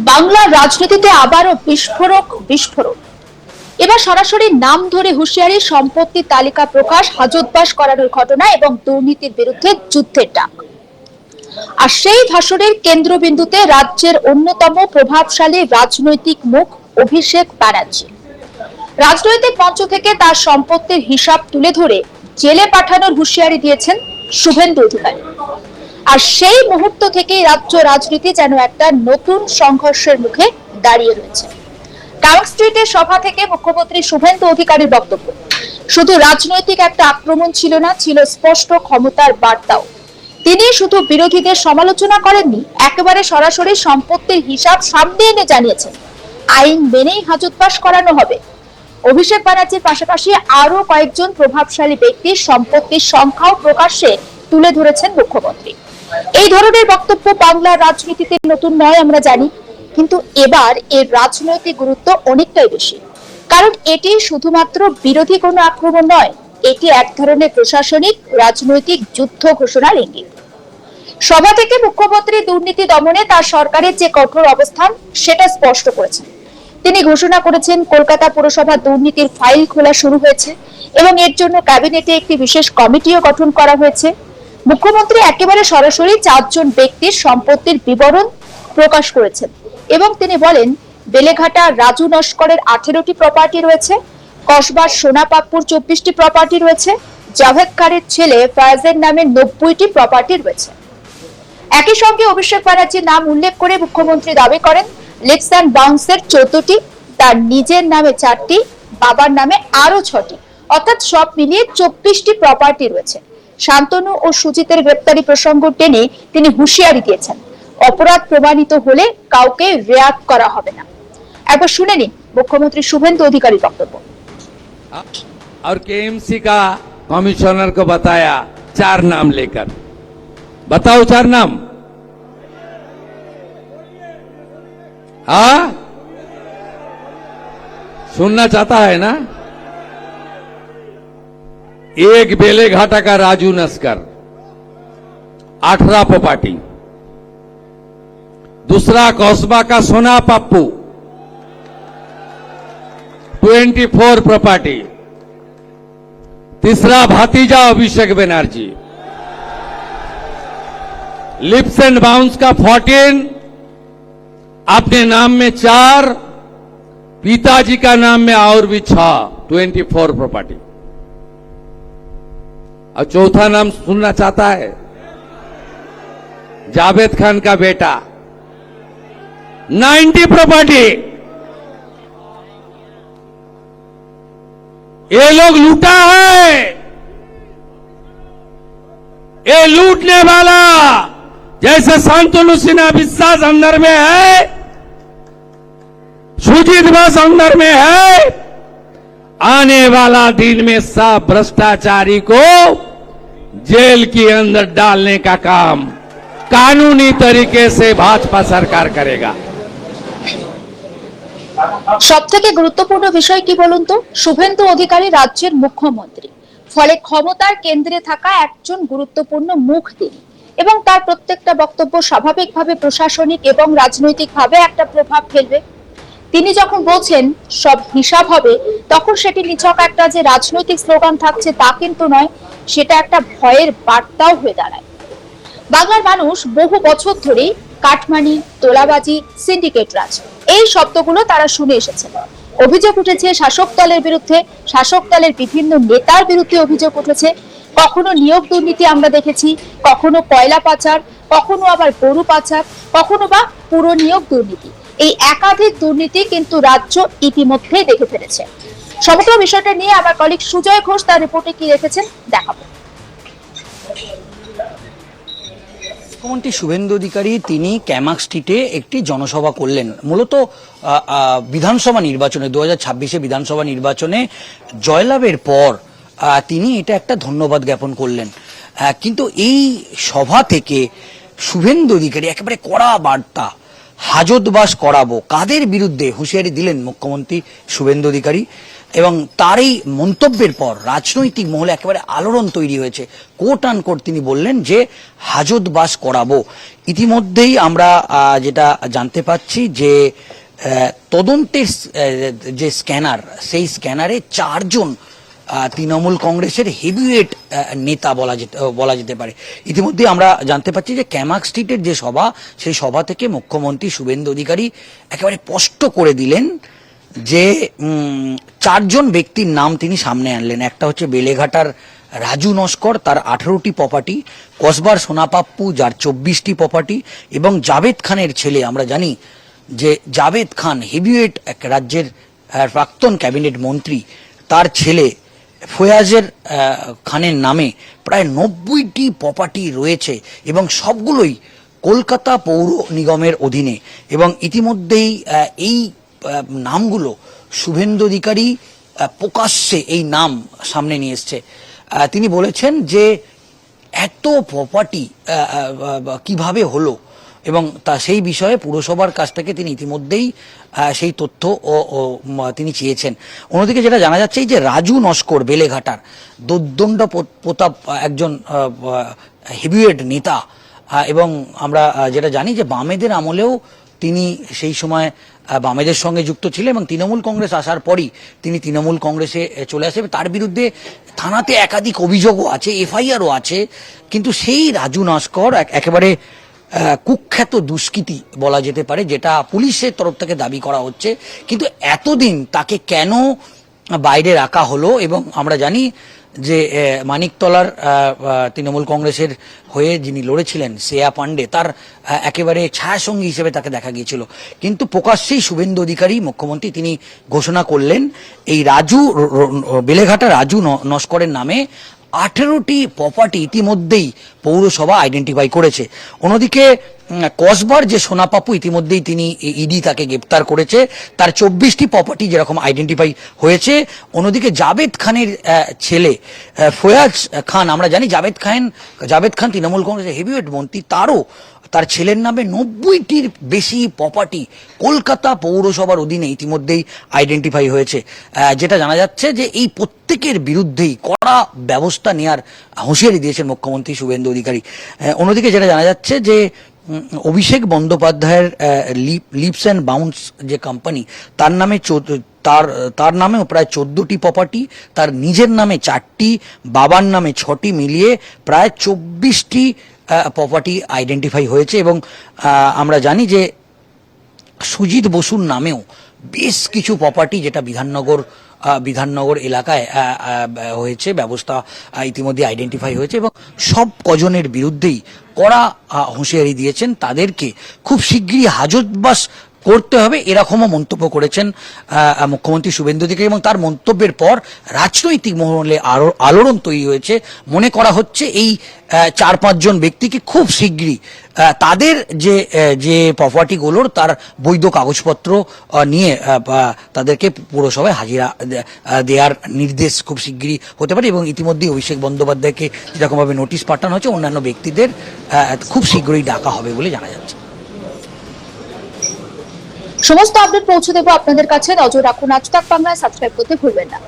বাংলার রাজনীতিতে আবারও বিস্ফোরক। এবার সরাসরি নাম ধরে হুঁশিয়ারি, সম্পত্তির তালিকা প্রকাশ, হাজতবাস করানোর ঘটনা এবং দুর্নীতির বিরুদ্ধে যুদ্ধের ডাক। আর সেই ভাষণের কেন্দ্রবিন্দুতে রাজ্যের অন্যতম প্রভাবশালী রাজনৈতিক মুখ অভিষেক ব্যানার্জি। রাজনৈতিক মঞ্চ থেকে তার সম্পত্তির হিসাব তুলে ধরে জেলে পাঠানোর হুঁশিয়ারি দিয়েছেন শুভেন্দু অধিকারী। আর সেই মুহূর্ত থেকেই রাজ্য রাজনীতি যেন একটা নতুন সংঘর্ষের মুখে দাঁড়িয়ে রয়েছে। কাউন্ট স্ট্রিটের সভা থেকে মুখ্যমন্ত্রী শুভেন্দু অধিকারীর বক্তব্য শুধু রাজনৈতিক একটা আক্রমণ ছিল না, ছিল স্পষ্ট ক্ষমতার বার্তাও। তিনি শুধু বিরোধীদের সমালোচনা করেননি, একেবারে সরাসরি সম্পত্তির হিসাব সামনে এনে জানিয়েছেন আইন মেনেই হাজতবাস করানো হবে। অভিষেক ব্যানার্জির পাশাপাশি আরো কয়েকজন প্রভাবশালী ব্যক্তির সম্পত্তির সংখ্যাও প্রকাশ্যে তুলে ধরেছেন মুখ্যমন্ত্রী। এই ধরনের বক্তব্য বাংলার রাজনীতিতে নতুন নয়, আমরা জানি, কিন্তু এবার এর রাজনৈতিক গুরুত্ব অনেকটাই বেশি। কারণ এটি শুধুমাত্র বিরোধী কোনো আক্রমণ নয়, এটি এক ধরনের প্রশাসনিক রাজনৈতিক যুদ্ধ ঘোষণার ইঙ্গিত। সভা থেকে মুখ্যমন্ত্রী দুর্নীতি দমনে তার সরকারের যে কঠোর অবস্থান সেটা স্পষ্ট করেছেন। তিনি ঘোষণা করেছেন কলকাতা পুরসভা দুর্নীতির ফাইল খোলা শুরু হয়েছে এবং এর জন্য ক্যাবিনেটে একটি বিশেষ কমিটিও গঠন করা হয়েছে। মুখ্যমন্ত্রী একেবারে সরাসরি 4 জন ব্যক্তির সম্পত্তির বিবরণ প্রকাশ করেছেন এবং তিনি বলেন বেলেঘাটা রাজু নস্করের 18টি প্রপার্টি রয়েছে, কসবার সোনা পাপ্পুর 24টি প্রপার্টি রয়েছে, জাভেদ খানের ছেলে ফয়াজের নামে 90টি প্রপার্টি রয়েছে। একই সঙ্গে অভিষেক ব্যানার্জির নাম উল্লেখ করে মুখ্যমন্ত্রী দাবি করেন লিপস অ্যান্ড বাউন্সের 14টি, তার নিজের নামে 4টি, বাবার নামে আরো 6টি, অর্থাৎ সব মিলিয়ে 24টি প্রপার্টি রয়েছে। শান্তনু ও সুজিতের গ্রেপ্তারি প্রসঙ্গ টেনে তিনি হুঁশিয়ারি দিয়েছেন অপরাধ প্রমাণিত হলে কাউকে রেয়াত করা হবে না। একবার শুনে নিন মুখ্যমন্ত্রী শুভেন্দু অধিকারীর বক্তব্য। और केएमसी का कमिश्नर को बताया 4 नाम लेकर, बताओ 4 नाम। हाँ, सुनना चाहता है ना? एक बेलेघाटा का राजू नस्कर 18 प्रॉपर्टी, दूसरा कस्बा का सोना पप्पू 24 प्रॉपर्टी, तीसरा भतीजा Abhishek Banerjee, lips and bounce का 14, अपने नाम में 4, पिताजी का नाम में और भी 6, 24 प्रॉपर्टी। और चौथा नाम सुनना चाहता है? जावेद खान का बेटा 90 प्रॉपर्टी। ये लोग लूटा है, ये लूटने वाला जैसे शांतनु सिन्हा विश्वास अंदर में है, सुजीत बस अंदर में है, आने वाला दिन में सब भ्रष्टाचारी को जेल के अंदर डालने का काम कानूनी तरीके से भाजपा सरकार करेगा। সবথেকে গুরুত্বপূর্ণ বিষয় কি বলুন তো? শুভেন্দু অধিকারী রাজ্যের মুখ্যমন্ত্রী, ফলে ক্ষমতার কেন্দ্রে থাকা একজন গুরুত্বপূর্ণ মুখ তিনি, এবং তার প্রত্যেকটা বক্তব্য স্বাভাবিকভাবে প্রশাসনিক এবং রাজনৈতিকভাবে একটা প্রভাব ফেলবে। তিনি যখন বলছেন সব হিসাব হবে, তখন সেটি নিছক একটা যে রাজনৈতিক স্লোগান থাকছে তা কিন্তু নয়, সেটা একটা ভয়ের বার্তাও হয়ে দাঁড়ায়। বাংলার মানুষ বহু বছর ধরে কাটমানি, তোলাবাজি, সিন্ডিকেট রাজ এই শব্দগুলো তারা শুনে এসেছেন। অভিযোগ উঠেছে শাসক দলের বিরুদ্ধে, শাসক দলের বিভিন্ন নেতার বিরুদ্ধে অভিযোগ উঠেছে। কখনো নিয়োগ দুর্নীতি আমরা দেখেছি, কখনো কয়লা পাচার, কখনো আবার গরু পাচার, কখনো বা পুরো নিয়োগ দুর্নীতি। এই একাধিক দুর্নীতি কিন্তু রাজ্য ইতিমধ্যেই দেখে ফেলেছে। সমগ্র বিষয়টা নিয়ে আমার কলিগ সুজয় ঘোষ তার রিপোর্টে কি রেখেছেন দেখাবো। মুখ্যমন্ত্রী শুভেন্দু অধিকারী তিনি ক্যামাক স্ট্রিটে একটি জনসভা করলেন। মূলত বিধানসভা নির্বাচনে 2026 বিধানসভা নির্বাচনে জয়লাভের পর তিনি এটা একটা ধন্যবাদ জ্ঞাপন করলেন। কিন্তু এই সভা থেকে শুভেন্দু অধিকারী একেবারে কড়া বার্তা, হাজতবাস করাবো, কাদের বিরুদ্ধে হুঁশিয়ারি দিলেন মুখ্যমন্ত্রী শুভেন্দু অধিকারী। এবং তার এই মন্তব্যের পর রাজনৈতিক মহলে একেবারে আলোড়ন তৈরি হয়েছে। কোট আন কোট তিনি বললেন যে হাজতবাস করাবো। ইতিমধ্যেই আমরা যেটা জানতে পাচ্ছি যে তদন্তের যে স্ক্যানার, সেই স্ক্যানারে 4 জন তৃণমূল কংগ্রেসের হেভিওয়েট নেতা বলা যেতে পারে। ইতিমধ্যে আমরা জানতে পাচ্ছি যে ক্যামাক স্ট্রিটের যে সভা, সেই সভা থেকে মুখ্যমন্ত্রী শুভেন্দু অধিকারী একেবারে স্পষ্ট করে দিলেন যে 4 জন ব্যক্তির নাম তিনি সামনে আনলেন। একটা হচ্ছে বেলেঘাটার রাজু নস্কর, তার 18টি প্রপার্টি, কসবার সোনাপাপ্পু, যার 24টি প্রপার্টি, এবং জাভেদ খানের ছেলে, আমরা জানি যে জাভেদ খান হেভিওয়েট এক রাজ্যের প্রাক্তন ক্যাবিনেট মন্ত্রী, তার ছেলে ফয়াজের খানের নামে প্রায় 90টি প্রপার্টি রয়েছে এবং সবগুলোই কলকাতা পৌর নিগমের অধীনে। এবং ইতিমধ্যেই এই নামগুলো শুভেন্দু অধিকারী প্রকাশ্যে এই নাম সামনে নিয়ে এসছে। তিনি বলেছেন যে এত প্রপার্টি কিভাবে হলো, এবং তা সেই বিষয়ে পুরসভার কাছ থেকে তিনি ইতিমধ্যেই সেই তথ্য তিনি চেয়েছেন। অন্যদিকে যেটা জানা যাচ্ছে যে রাজু নস্কর বেলেঘাটার দোর্দণ্ড প্রতাপ একজন হেভিওয়েট নেতা, এবং আমরা যেটা জানি যে বামেদের আমলেও তিনি সেই সময় বামেদের সঙ্গে যুক্ত ছিলেন এবং তৃণমূল কংগ্রেস আসার পরই তিনি তৃণমূল কংগ্রেসে চলে আসে। তার বিরুদ্ধে থানাতে একাধিক অভিযোগও আছে, এফআইআরও আছে। কিন্তু সেই রাজু নস্কর একেবারে কুখ্যাত দুষ্কৃতী বলা যেতে পারে, যেটা পুলিশের তরফ থেকে দাবি করা হচ্ছে। কিন্তু এতদিন তাকে কেন বাইরে রাখা হলো? এবং আমরা জানি যে মানিকতলার তৃণমূল কংগ্রেসের হয়ে যিনি লড়েছিলেন শ্রেয়া পাণ্ডে, তার একেবারে ছায়াসঙ্গী হিসেবে তাকে দেখা গিয়েছিল। কিন্তু প্রকাশ্যেই শুভেন্দু অধিকারী মুখ্যমন্ত্রী তিনি ঘোষণা করলেন এই বেলেঘাটা রাজু নস্করের নামে 18টি প্রপার্টি ইতিমধ্যেই পৌরসভা আইডেন্টিফাই করেছে। অন্যদিকে কসবার যে সোনাপাপ্পু, ইতিমধ্যেই তিনি ইডি তাকে গ্রেপ্তার করেছে, তার 24টি প্রপার্টি যেরকম আইডেন্টিফাই হয়েছে। অন্যদিকে জাভেদ খানের ছেলে ফয়াজ খান, আমরা জানি জাভেদ খান তৃণমূল কংগ্রেসের হেভিওয়েট মন্ত্রী, তার ছেলের নামে 90টির বেশি প্রপার্টি কলকাতা পৌরসভার অধীনে ইতিমধ্যেই আইডেন্টিফাই হয়েছে। যেটা জানা যাচ্ছে যে এই প্রত্যেকের বিরুদ্ধেই কড়া ব্যবস্থা নেওয়ার হুঁশিয়ারি দিয়েছেন মুখ্যমন্ত্রী শুভেন্দু অধিকারী। অন্যদিকে যেটা জানা যাচ্ছে যে অভিষেক বন্দ্যোপাধ্যায়ের লিপস অ্যান্ড বাউন্স যে কোম্পানি, তার নামেও প্রায় 14টি প্রপার্টি, তার নিজের নামে 4টি, বাবার নামে 6টি, মিলিয়ে প্রায় 24টি প্রপার্টি আইডেন্টিফাই হয়েছে। এবং আমরা জানি যে সুজিত বসুর নামেও বেশ কিছু প্রপার্টি, যেটা বিধাননগর এলাকায় হয়েছে, ব্যবস্থা ইতিমধ্যে আইডেন্টিফাই হয়েছে। এবং সব কজনের বিরুদ্ধেই কড়া হুঁশিয়ারি দিয়েছেন, তাদেরকে খুব শীঘ্রই হাজতবাস করতে হবে, এরকমও মন্তব্য করেছেন মুখ্যমন্ত্রী শুভেন্দু অধিকারী। এবং তার মন্তব্যের পর রাজনৈতিক মহলে আলোড়ন তৈরি হয়েছে। মনে করা হচ্ছে এই 4-5 জন ব্যক্তিকে খুব শীঘ্রই তাদের যে প্রপার্টিগুলোর তার বৈধ কাগজপত্র নিয়ে তাদেরকে পুরসভায় হাজিরা দেওয়ার নির্দেশ খুব শীঘ্রই হতে পারে। এবং ইতিমধ্যে অভিষেক বন্দ্যোপাধ্যায়কে যেরকমভাবে নোটিশ পাঠানো হচ্ছে, অন্যান্য ব্যক্তিদের খুব শীঘ্রই ডাকা হবে বলে জানা যাচ্ছে। সমস্ত আপডেট পৌঁছে দেবো আপনাদের কাছে। নজর রাখুন আজ তাক বাংলায়, সাবস্ক্রাইব করতে ভুলবেন না।